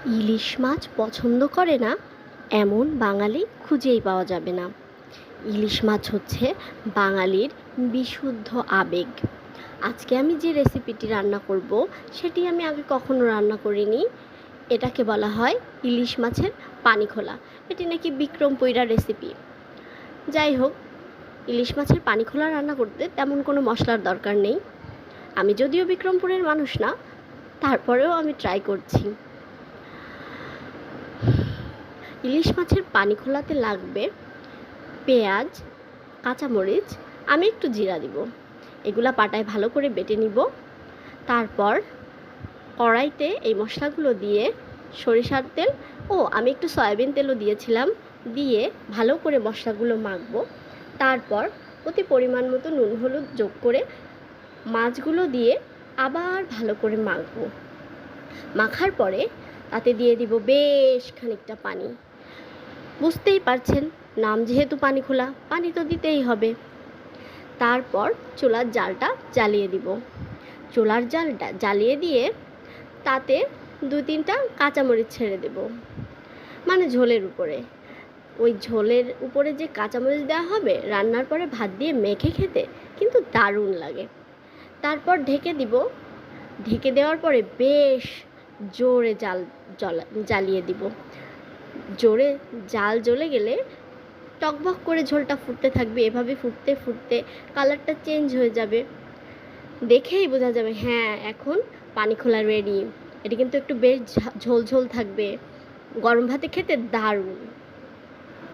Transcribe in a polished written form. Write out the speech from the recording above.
ইলিশ মাছ পছন্দ করে না এমন বাঙালি খুঁজেই পাওয়া যাবে না। ইলিশ মাছ হচ্ছে বাঙালির বিশুদ্ধ আবেগ। আজকে আমি যে রেসিপিটি রান্না করব সেটি আমি আগে কখনো রান্না করিনি। এটাকে বলা হয় ইলিশ মাছের পানি খোলা। এটি নাকি বিক্রম পৈরা রেসিপি। যাই হোক, ইলিশ মাছের পানি খোলা রান্না করতে তেমন কোনো মশলার দরকার নেই। আমি যদিও বিক্রমপুরের মানুষ না, তারপরেও আমি ট্রাই করছি। ইলিশ মাছের পানি খোলাতে লাগবে পেঁয়াজ, কাঁচামরিচ, আমি একটু জিরা দিব। এগুলা পাটায় ভালো করে বেটে নিব। তারপর কড়াইতে এই মশলাগুলো দিয়ে সরিষার তেল আমি একটু সয়াবিন তেলও দিয়েছিলাম, দিয়ে ভালো করে মশলাগুলো মাখবো। তারপর অতি পরিমাণ মতো নুন হলুদ যোগ করে মাছগুলো দিয়ে আবার ভালো করে মাখবো। মাখার পরে তাতে দিয়ে দিব বেশ খানিকটা পানি। বুঝতেই পারছেন, নাম যেহেতু পানি খোলা, পানি তো দিতেই হবে। তারপর চুলার জালটা জ্বালিয়ে দিব। চুলার জালটা জ্বালিয়ে দিয়ে তাতে 2-3টা কাঁচামরিচ ছেড়ে দেব, মানে ঝোলের উপরে। ওই ঝোলের উপরে যে কাঁচামরিচ দেওয়া হবে, রান্নার পরে ভাত দিয়ে মেখে খেতে কিন্তু দারুণ লাগে। তারপর ঢেকে দিব। ঢেকে দেওয়ার পরে বেশ জোরে জ্বালিয়ে দিব। জোরে জাল জ্বলে গেলে টকবক করে ঝোলটা ফুটতে থাকবে। এভাবে ফুটতে ফুটতে কালারটা চেঞ্জ হয়ে যাবে, দেখেই বোঝা যাবে হ্যাঁ এখন পানি খোলা রেডি। এটি কিন্তু একটু বেশ ঝোল ঝোল থাকবে, গরম ভাতে খেতে দারুণ।